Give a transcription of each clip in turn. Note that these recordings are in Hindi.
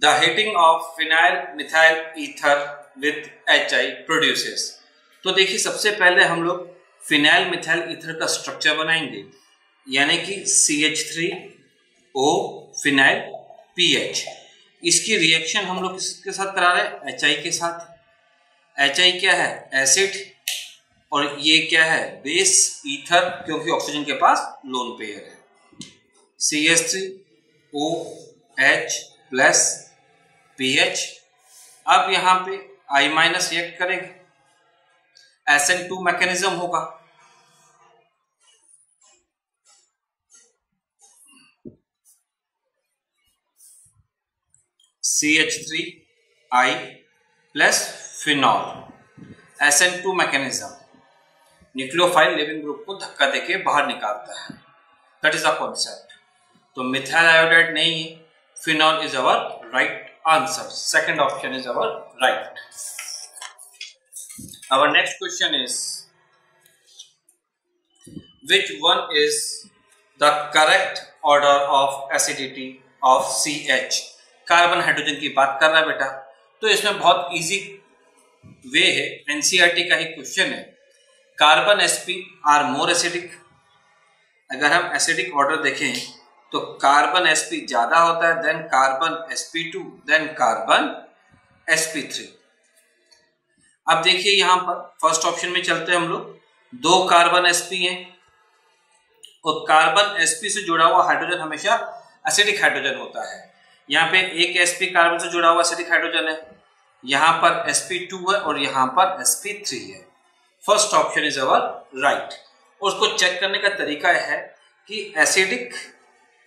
The heating of phenyl methyl ether with HI produces। तो देखिए सबसे पहले हम लोग फिनाइल मिथाइल ईथर का स्ट्रक्चर बनाएंगे, यानी कि CH3O फिनाइल PH। इसकी रिएक्शन हम लोग किसके साथ करा रहे हैं? HI के साथ। HI क्या है? एसिड, और ये क्या है? बेस ईथर, क्योंकि ऑक्सीजन के पास लोन पेयर है। CH3OH plus PH। अब यहां पे I माइनस रिएक्ट करेंगे, SN2 मैकेनिज्म होगा। CH3I plus phenol, SN2 mechanism nucleophile leaving group को धक्का देके बाहर निकालता है। That is the concept. तो मिथाइल आयोडाइड नहीं है, phenol is our right answer. Second option is our right. Our next question is, which one is the correct order of acidity of CH? Carbon hydrogen की बात कर रहा है बेटा, तो इसमें बहुत इजी वे है, एनसीईआरटी का ही क्वेश्चन है। Carbon sp are more acidic. अगर हम एसिडिक ऑर्डर देखें तो कार्बन sp ज्यादा होता है, then carbon sp2, then carbon sp3। अब देखिए यहां पर फर्स्ट ऑप्शन में चलते हैं हम लोग। दो कार्बन sp हैं और कार्बन sp से जुड़ा हुआ हाइड्रोजन हमेशा एसिडिक हाइड्रोजन होता है। यहाँ पे एक sp कार्बन से जुड़ा हुआ एसिडिक हाइड्रोजन है, यहाँ पर sp2 है और यहाँ पर sp3 है। First option is our right. उसको चेक करने का तरीका है कि acidic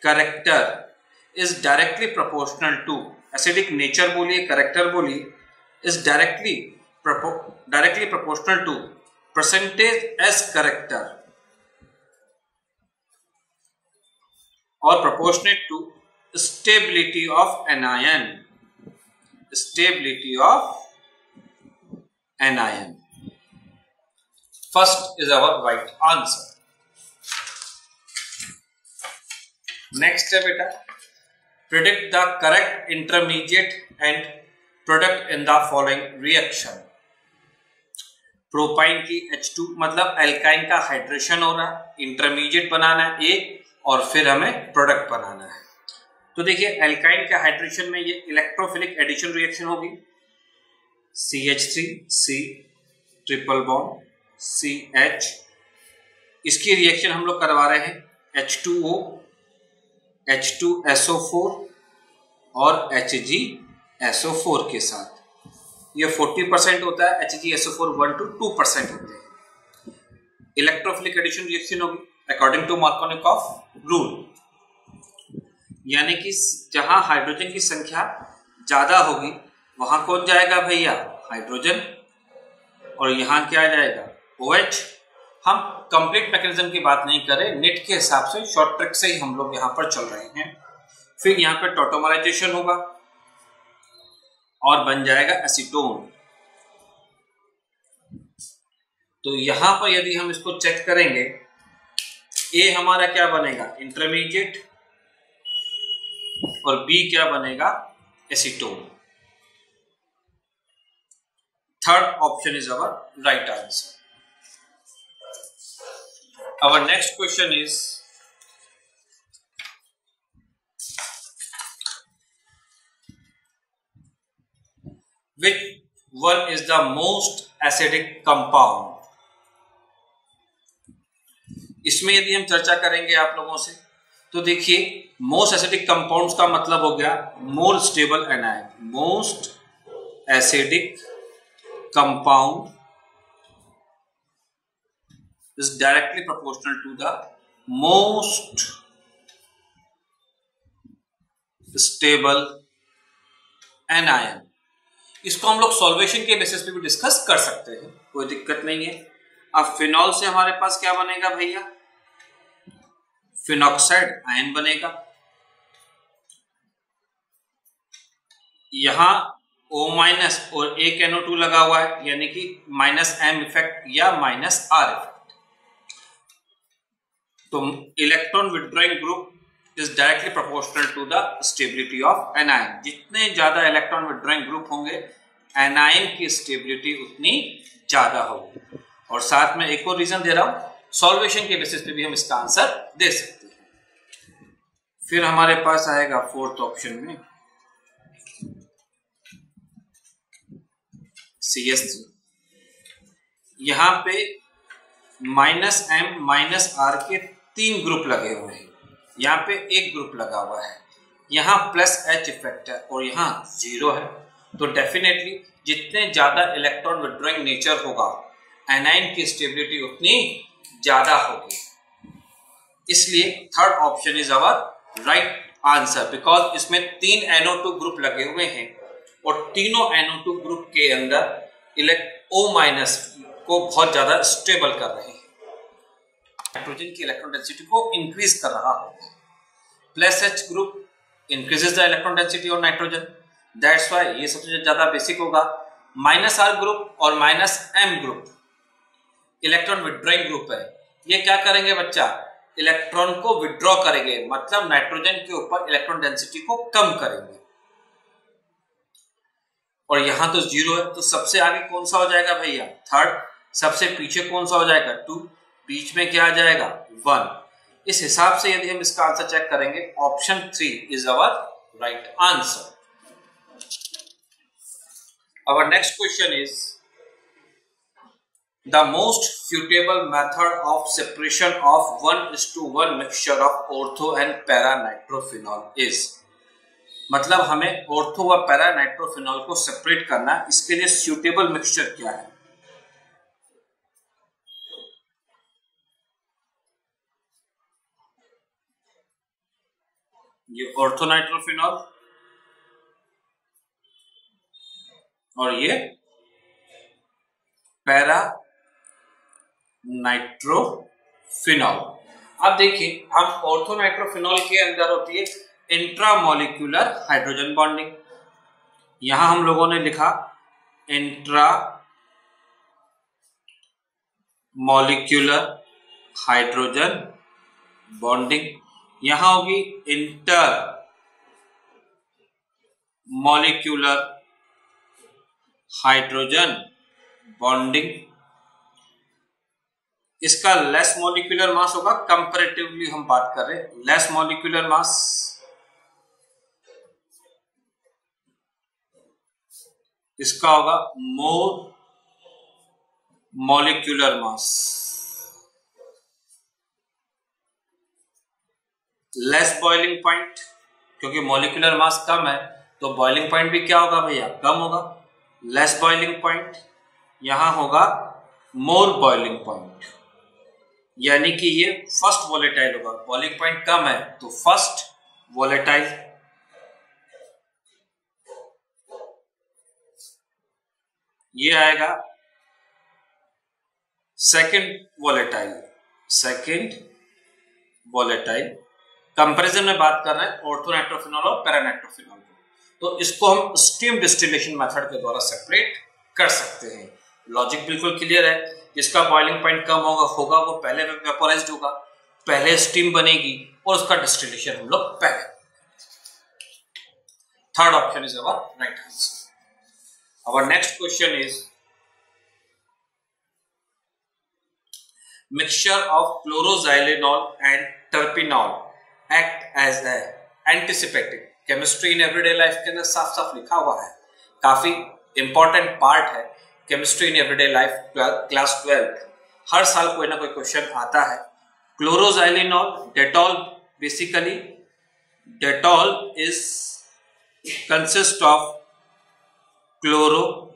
character is directly proportional to, acidic nature बोलिए कैरेक्टर बोलिए, is directly proportional to percentage S character or proportionate to stability of anion, stability of anion। First is our right answer। next है बेटा, predict the correct intermediate and product in the following reaction। Propyne की H2 मतलब एल्काइन का हाइड्रेशन हो रहा है, इंटरमीडिएट बनाना है A, और फिर हमें प्रोडक्ट बनाना है। तो देखिए एल्काइन के हाइड्रेशन में ये इलेक्ट्रोफिलिक एडिशन रिएक्शन होगी, CH3C ट्रिपल बॉन्ड CH। इसकी रिएक्शन हम लोग करवा रहे हैं H2O H2SO4 और HgSO4 के साथ। ये 40% होता है, HgSO4 1 to 2% होते हैं। इलेक्ट्रोफिलिक एडिशन रिएक्शन होगी अकॉर्डिंग टू मार्कोनिकॉफ रूल, यानी कि जहां हाइड्रोजन की संख्या ज्यादा होगी वहां कौन जाएगा भैया? हाइड्रोजन, और यहां क्या जाएगा? OH। हम कंप्लीट मैकेनिज्म की बात नहीं करें, नेट के हिसाब से शॉर्ट ट्रिक से ही हम लोग यहां पर चल रहे हैं। फिर यहाँ पे टॉटोमराइजेशन होगा और बन जाएगा एसीटोन। तो यहां पर यदि हम इसको चेक करेंगे, ए हमारा क्या बनेगा? इंटरमीडिएट, और बी क्या बनेगा? Acetone. Third option is our right answer. Our next question is, which one is the most acidic compound? इसमें यदि हम चर्चा करेंगे आप लोगों से, तो देखिए मोस्ट एसिडिक कंपाउंड्स का मतलब हो गया more stable anion. Most acidic compound is directly proportional to the most stable anion. इसको हम लोग सॉल्वेशन के बेसिस पे भी डिस्कस कर सकते हैं, कोई दिक्कत नहीं है। अब फिनॉल से हमारे पास क्या बनेगा भैया? फिनॉक्साइड आयन बनेगा। यहां O माइनस और एक NO2 लगा हुआ है, यानी कि -M इफेक्ट या -R इफेक्ट। तो electron withdrawing group is directly proportional to the stability of anion. जितने ज्यादा इलेक्ट्रॉन विड्रॉइंग ग्रुप होंगे एनायन की स्टेबिलिटी उतनी ज्यादा होगी। और साथ में एक और रीजन दे रहा हूं, सॉल्वेशन के बेसिस पे भी हम इसका आंसर दे सकते हैं। फिर हमारे पास आएगा फोर्थ ऑप्शन में CH3। यहां पे -M-R के 3 ग्रुप लगे हुए हैं, यहाँ पे एक ग्रुप लगा हुआ है, यहाँ +H इफेक्ट है और यहाँ 0 है। तो डेफिनेटली जितने ज्यादा इलेक्ट्रॉन विड्रॉइंग नेचर होगा एनाइन की स्टेबिलिटी उतनी ज्यादा होगी। इसलिए third option is our right answer, because इसमें 3 NO2 ग्रुप लगे हुए हैं और तीनों NO2 ग्रुप के अंदर O- को बहुत ज्यादा स्टेबल कर रहे हैं, नाइट्रोजन की इलेक्ट्रॉन डेंसिटी को इंक्रीज कर रहा होगा। +H group increases the electron density of nitrogen, that's why ये सबसे ज्यादा बेसिक होगा। -R ग्रुप और -M group electron withdrawing group है, ये क्या करेंगे बच्चा, इलेक्ट्रॉन को विड्रॉ करेंगे, मतलब नाइट्रोजन के ऊपर इलेक्ट्रॉन डेंसिटी को कम करेंगे। और यहां तो 0 है, तो सबसे आगे कौन सा हो जाएगा भैया, थर्ड। सबसे पीछे कौन सा हो जाएगा, 2। बीच में क्या आ जाएगा, 1। इस हिसाब से यदि हम इसका आंसर चेक करेंगे, option 3 is our right answer. Our next question is the most suitable method of separation of 1:1 mixture of ortho and para nitrophenol is। मतलब हमें ऑर्थो व पैरा नाइट्रोफिनॉल को सेपरेट करना है, इसके लिए सूटेबल मिक्सचर क्या है। ये ऑर्थो नाइट्रोफिनॉल और ये पैरा नाइट्रोफिनॉल। अब देखिए, हम ऑर्थो नाइट्रोफिनॉल के अंदर होती है इंट्रामोलिक्यूलर हाइड्रोजन बॉन्डिंग। यहां हम लोगों ने लिखा इंट्रा मॉलिक्यूलर हाइड्रोजन बॉन्डिंग, यहां होगी इंटर मॉलिक्यूलर हाइड्रोजन बॉन्डिंग। इसका लेस मॉलिक्यूलर मास होगा, कंपैरेटिवली हम बात कर रहे हैं लेस मॉलिक्यूलर मास। इसका होगा more molecular mass. Less boiling point, क्योंकि मॉलिक्यूलर मास कम है तो बॉइलिंग पॉइंट भी क्या होगा भैया, कम होगा। लेस बॉइलिंग पॉइंट, यहां होगा मोर बॉइलिंग पॉइंट, यानी कि ये फर्स्ट वोलेटाइल होगा। बॉइलिंग पॉइंट कम है तो फर्स्ट वोलेटाइल, ये आएगा second volatile. Second volatile comparison में बात कर रहे हैं ऑर्थो नाइट्रोफिनॉल और पैरा नाइट्रोफिनॉल को, तो इसको हम स्टीम डिस्टिलेशन मेथड के द्वारा सेपरेट कर सकते हैं। लॉजिक बिल्कुल क्लियर है, जिसका बॉइलिंग पॉइंट कम होगा वो पहले वेपोराइज्ड होगा, पहले स्टीम बनेगी और उसका डिस्टिलेशन हम लोग पहले। Third option is our right answer. Our next question is mixture of chloroxylenol and terpinol act as a antiseptic। Chemistry in everyday life के अंदर साफ साफ लिखा हुआ है, काफी इंपॉर्टेंट पार्ट है chemistry in everyday life class 12। हर साल कोई ना कोई क्वेश्चन आता है। Chloroxylenol, Dettol, basically Dettol is consist of chloroxylenol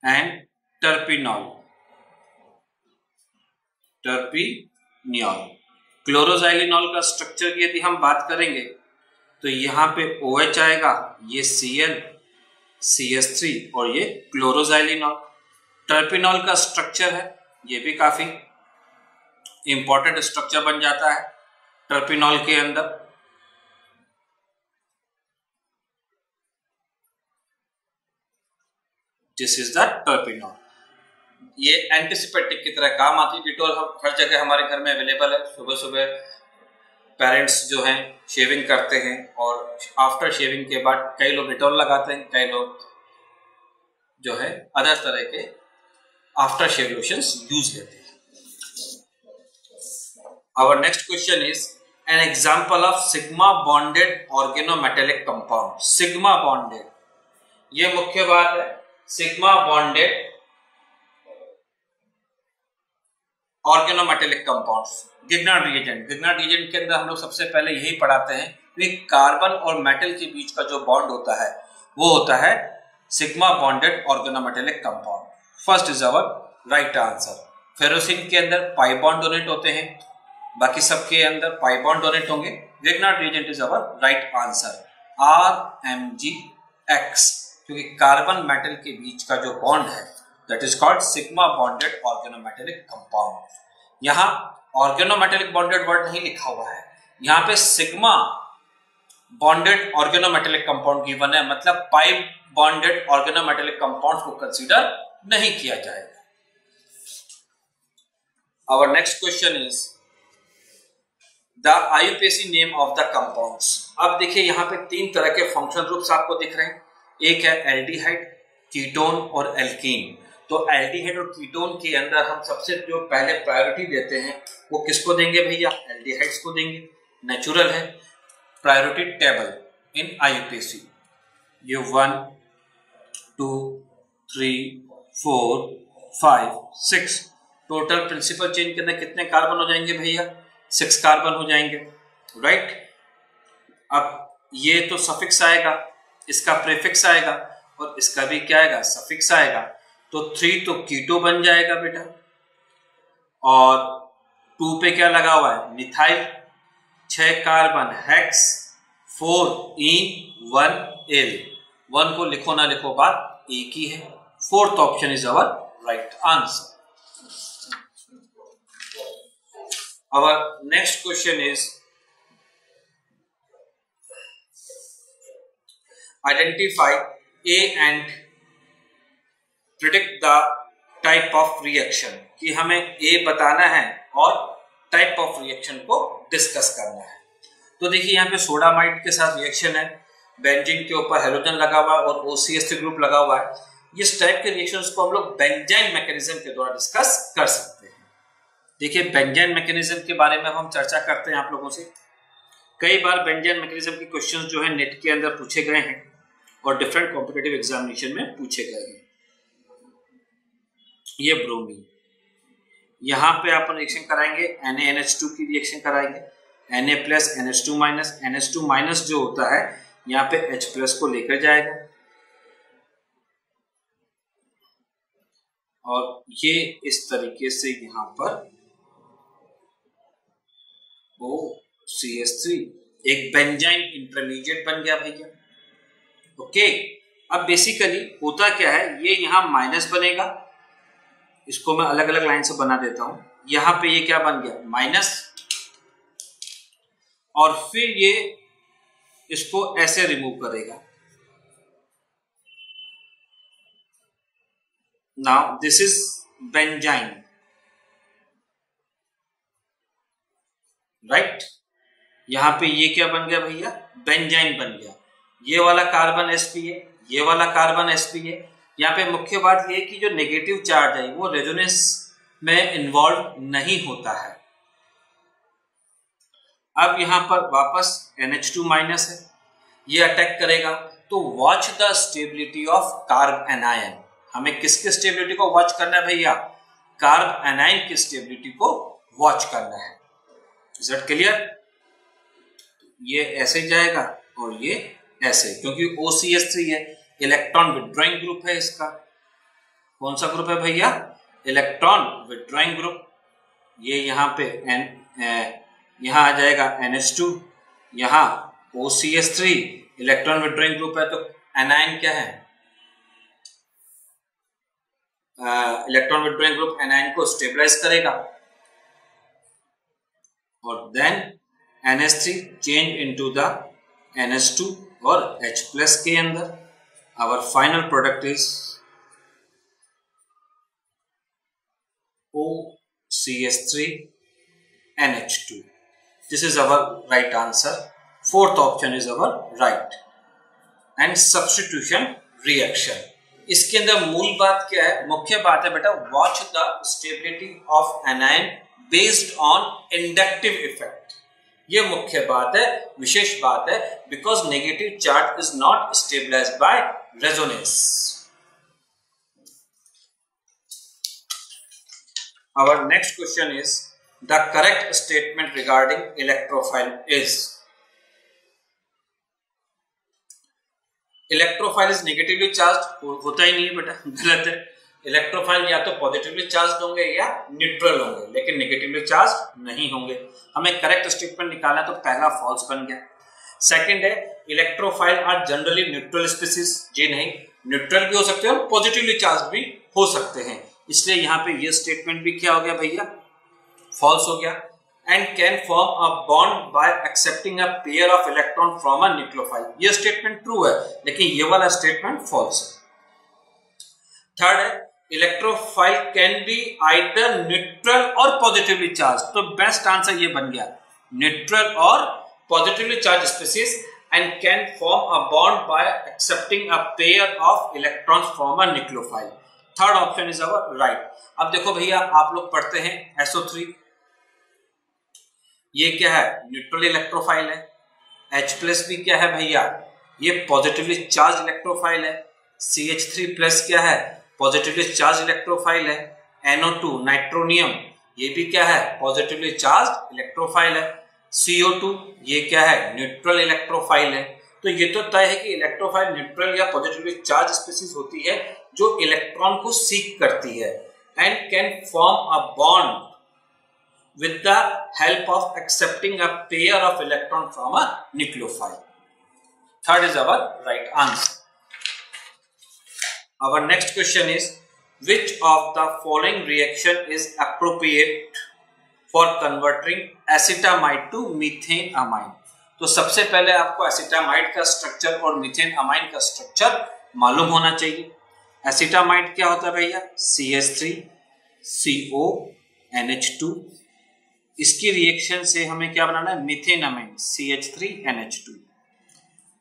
and terpineol. Chloroxylenol का स्ट्रक्चर की यदि हम बात करेंगे तो यहां पे OH आएगा, ये Cl, CH3 और ये क्लोरोजाइलिनॉल। टर्पिनॉल का स्ट्रक्चर है, ये भी काफी इंपॉर्टेंट स्ट्रक्चर बन जाता है टर्पिनॉल के अंदर। This is the terpineol. ये एंटीसिपेटिक की तरह काम आती है। डिटॉल हर जगह हमारे घर में अवेलेबल है। सुबह सुबह पेरेंट्स जो हैं शेविंग करते हैं और आफ्टर शेविंग के बाद कई लोग डिटॉल लगाते हैं, कई लोग जो है अदर तरह के आफ्टर शेव लोशंस यूज लेते हैं। Our next question is an example of sigma bonded organometallic compound. Sigma bonded, ये मुख्य बात है। sigma bonded organometallic compounds, Grignard reagent. Grignard reagent के अंदर हम लोग सबसे पहले यही पढ़ाते हैं कि कार्बन और मेटल के बीच का जो बॉन्ड होता है वो होता है sigma bonded organometallic compound. First is our right answer. Ferrocene के अंदर पाई बॉन्ड डोनेट होते हैं, बाकी सबके अंदर पाई बॉन्ड डोनेट होंगे। Grignard reagent is our right answer, RMgX, क्योंकि कार्बन मेटल के बीच का जो बॉन्ड है that is called sigma bonded organometallic compound. यहाँ ऑर्गेनोमेटेलिक बॉन्डेड वर्ड नहीं लिखा हुआ है, यहाँ पे sigma bonded organometallic compound given है, मतलब पाई बॉन्डेड ऑर्गेनोमेटेलिक कंपाउंड को कंसीडर नहीं किया जाएगा। Our next question is the IUPAC name of the compounds। अब देखिए यहाँ पे तीन तरह के फंक्शनल ग्रुप्स आपको दिख रहे हैं, एक है एल्डिहाइड, कीटोन और एल्कीन। तो एल्डिहाइड और कीटोन के अंदर हम सबसे जो पहले प्रायोरिटी देते हैं वो किसको देंगे भैया? एल्डिहाइड्स को देंगे, नेचुरल है। प्रायोरिटी टेबल इन IUPAC, ये 1 2 3 4 5 6 टोटल प्रिंसिपल चेन के अंदर कितने कार्बन हो जाएंगे भैया? 6 कार्बन हो जाएंगे, राइट। अब ये तो सफिक्स आएगा, इसका प्रीफिक्स आएगा और इसका भी क्या आएगा? सफिक्स आएगा। तो 3 तो कीटो बन जाएगा बेटा, और 2 पे क्या लगा हुआ है? मिथाइल। 6 कार्बन हेक्स, 4 इन 1 एल। 1 को लिखो ना लिखो बात एक ही है। Fourth option is our right answer. Our next question is identify A and predict the type of reaction, कि हमें A बताना है और टाइप ऑफ रिएक्शन को डिस्कस करना है। तो देखिए यहाँ पे सोडामाइड के साथ रिएक्शन है, बेंजीन के ऊपर हेलोजन लगा हुआ है और OCH3 ग्रुप लगा हुआ है। इस टाइप के रिएक्शंस को हम लोग बेंजाइन मैकेनिज्म के द्वारा डिस्कस कर सकते हैं। देखिए बेंजाइन मैकेनिज्म के बारे में हम चर्चा करते हैं आप लोगों से। कई बार बेंजाइन मैकेनिज्म के क्वेश्चंस जो है नेट के अंदर पूछे गए हैं और डिफरेंट कॉम्पिटिटिव एग्जामिनेशन में पूछे गए हैं। ये ब्रोमीन, यहाँ पे आप रिएक्शन कराएंगे, NaNH2 की रिएक्शन कराएंगे, Na+ NH2-, NH2- जो होता है यहाँ पे H+ को लेकर जाएगा और ये इस तरीके से यहाँ पर OCH3 एक बेंजाइन इंटरमीडिएट बन गया भैया। ओके, अब बेसिकली होता क्या है, ये यहाँ माइनस बनेगा, इसको मैं अलग अलग लाइन से बना देता हूं। यहाँ पे ये क्या बन गया? माइनस, और फिर ये इसको ऐसे रिमूव करेगा। Now this is benzene, right. यहां पे ये क्या बन गया भैया? बेंजाइन बन गया। ये वाला कार्बन sp है, ये वाला कार्बन sp है। यहाँ पे मुख्य बात ये है कि जो नेगेटिव चार्ज है वो रेजोनेंस में इन्वॉल्व नहीं होता है। अब यहाँ पर वापस NH2- है, ये अटैक करेगा। तो watch the stability of carb anion. हमें किसके स्टेबिलिटी को वॉच करना है भैया? कार्ब एनायन की स्टेबिलिटी को वॉच करना है। Is it clear? ये ऐसे जाएगा और ये ऐसे, क्योंकि OCH3 है, इलेक्ट्रॉन विड्रॉइंग ग्रुप है इसका। कौन सा ग्रुप है भैया? Electron withdrawing group. ये यहाँ पे यहाँ आ जाएगा NH2, यहाँ OCH3 इलेक्ट्रॉन विड्रॉइंग ग्रुप है, तो एनायन क्या है? इलेक्ट्रॉन विड्रॉइंग ग्रुप एनायन को स्टेबलाइज करेगा और then NH3 change into the NH2 और H+ के अंदर। Our final product is OCH3 NH2. This is our right answer. Fourth option is our right. And substitution reaction. इसके अंदर मूल बात क्या है, मुख्य बात है बेटा, watch the stability of anion based on inductive effect. ये मुख्य बात है, विशेष बात है, because negative charge is not stabilised by resonance. Our next question is the correct statement regarding electrophile is. Electrophile is negatively charged. होता ही नहीं है बेटा, गलत है. इलेक्ट्रोफाइल या तो पॉजिटिवली चार्ज होंगे या न्यूट्रल होंगे, लेकिन नेगेटिवली चार्ज नहीं होंगे. हमें करेक्ट स्टेटमेंट निकालना, तो पहला फॉल्स बन गया. सेकंड है electrophile are generally neutral species. जी नहीं, न्यूट्रल भी हो सकते हैं और पॉजिटिवली चार्ज भी हो सकते हैं. इसलिए यहां पे ये स्टेटमेंट भी क्या हो गया भैया, फॉल्स हो गया. And can form a bond by accepting a pair of electron from a nucleophile. ये स्टेटमेंट ट्रू है, लेकिन ये वाला स्टेटमेंट फॉल्स है. थर्ड है electrophile can be either neutral और पॉजिटिवली चार्ज. तो बेस्ट आंसर ये बन गया, न्यूट्रल और positively charge species, and can form a bond by accepting a pair of electrons from a nucleophile. Third option is our right. अब देखो भैया, आप लोग पढ़ते हैं SO3, ये क्या है, न्यूट्रल इलेक्ट्रोफाइल है. H+ भी क्या है भैया, ये पॉजिटिवली चार्ज इलेक्ट्रोफाइल है. CH3+ क्या है, पॉजिटिवली चार्ज इलेक्ट्रोफाइल है. NO2 नाइट्रोनियम, ये भी क्या है, पॉजिटिवली चार्ज इलेक्ट्रोफाइल है. CO2 ये क्या है, न्यूट्रल इलेक्ट्रोफाइल है. तो ये तो तय है कि इलेक्ट्रोफाइल न्यूट्रल या पॉजिटिवली चार्ज स्पीसीज होती है जो इलेक्ट्रॉन को सीक करती है, and can form a bond with the help of accepting a pair of electron from a nucleophile. Third is our right answer. Our next question is, which of the following reaction is appropriate for converting acetamide to methane amine? तो सबसे पहले आपको एसिटामाइड का स्ट्रक्चर और मीथेन अमाइन का स्ट्रक्चर मालूम होना चाहिए. एसिटामाइड क्या होता है भैया, CH3 CO NH2. इसकी रिएक्शन से हमें क्या बनाना है, मीथेन अमाइन CH3 NH2.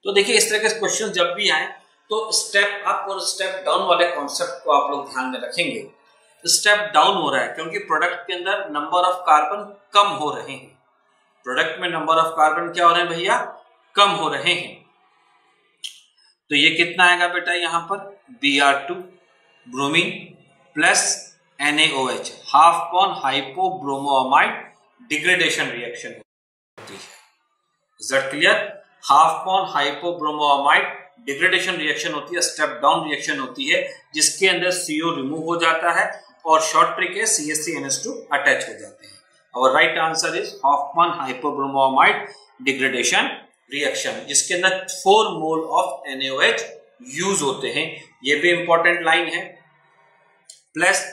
तो देखिए, इस तरह के क्वेश्चन जब भी आए तो स्टेप अप और स्टेप डाउन वाले कॉन्सेप्ट को आप लोग ध्यान में रखेंगे. स्टेप डाउन हो रहा है क्योंकि प्रोडक्ट के अंदर नंबर ऑफ कार्बन कम हो रहे हैं. प्रोडक्ट में नंबर ऑफ कार्बन क्या हो रहे हैं भैया, कम हो रहे हैं. तो ये कितना आएगा बेटा, यहां पर Br2 bromine plus NaOH, Hofmann hypobromoamide degradation reaction होती है. Is that clear? Hofmann hypobromoamide degradation reaction होती है, स्टेप डाउन रिएक्शन होती है, जिसके अंदर CO रिमूव हो जाता है और शॉर्ट ट्रिक है CH3NH2 अटैच हो जाते हैं. और right answer is Hofmann hypobromoamide degradation reaction, जिसके अंदर 4 मोल ऑफ NaOH यूज होते हैं. ये भी इंपॉर्टेंट लाइन है. प्लस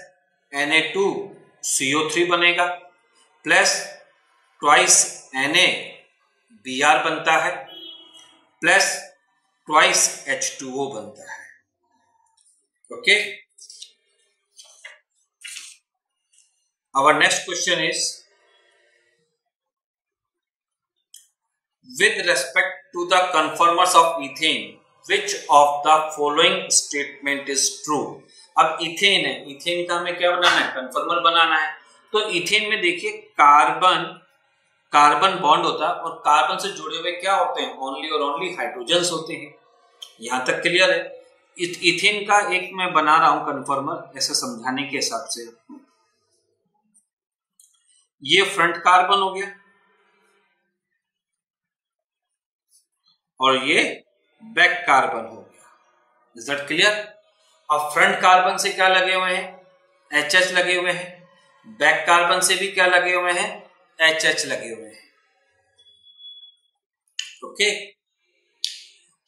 Na2CO3 बनेगा, प्लस ट्वाइस NaBr बनता है, प्लस ट्वाइस H2O बनता है. Okay. Our next question is, with respect to the conformers of ethane, which of the following statement is true? अब इथेन है, इथेन का हमें क्या बनाना है, कन्फर्मर बनाना है. तो इथेन में देखिए कार्बन बॉन्ड होता है और कार्बन से जुड़े हुए क्या होते हैं, ओनली और ओनली हाइड्रोजन्स होते हैं. यहां तक क्लियर है. इथेन का एक मैं बना रहा हूं कन्फर्मर, ऐसे समझाने के हिसाब से. ये फ्रंट कार्बन हो गया और ये बैक कार्बन हो गया. Is that clear? अब फ्रंट कार्बन से क्या लगे हुए हैं, HH लगे हुए हैं. बैक कार्बन से भी क्या लगे हुए हैं, HH लगे हुए हैं. ओके.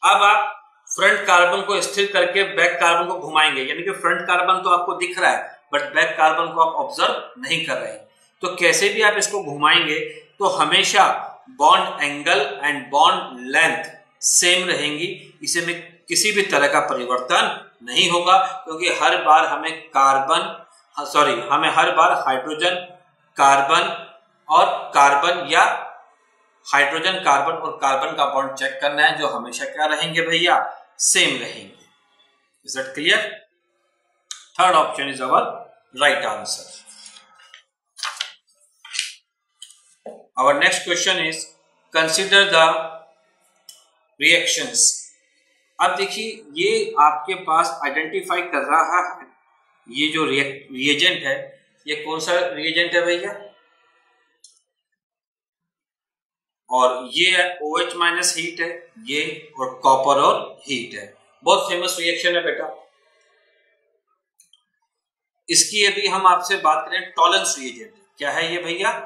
अब आप फ्रंट कार्बन को स्थिर करके बैक कार्बन को घुमाएंगे, यानी कि फ्रंट कार्बन तो आपको दिख रहा है बट बैक कार्बन को आप ऑब्जर्व नहीं कर रहे हैं. तो कैसे भी आप इसको घुमाएंगे तो हमेशा bond angle and bond length same रहेंगी. इसे में किसी भी तरह का परिवर्तन नहीं होगा, क्योंकि हर बार हमें कार्बन सॉरी, हमें हर बार हाइड्रोजन कार्बन और कार्बन या हाइड्रोजन कार्बन और कार्बन का बॉन्ड चेक करना है, जो हमेशा क्या रहेंगे भैया, सेम रहेंगे। Is that clear? Third option is our right answer. Our next question is consider the reactions। अब देखिए ये आपके पास आइडेंटिफाई कर रहा है ये जो रिएजेंट है, ये कौन सा रिएजेंट है भैया, और ये है OH माइनस हीट है ये, और कॉपर और हीट है। बहुत फेमस रिएक्शन है बेटा। इसकी यदि हम आपसे बात करें टॉलरेंस रिएजेंट, क्या है ये भैया,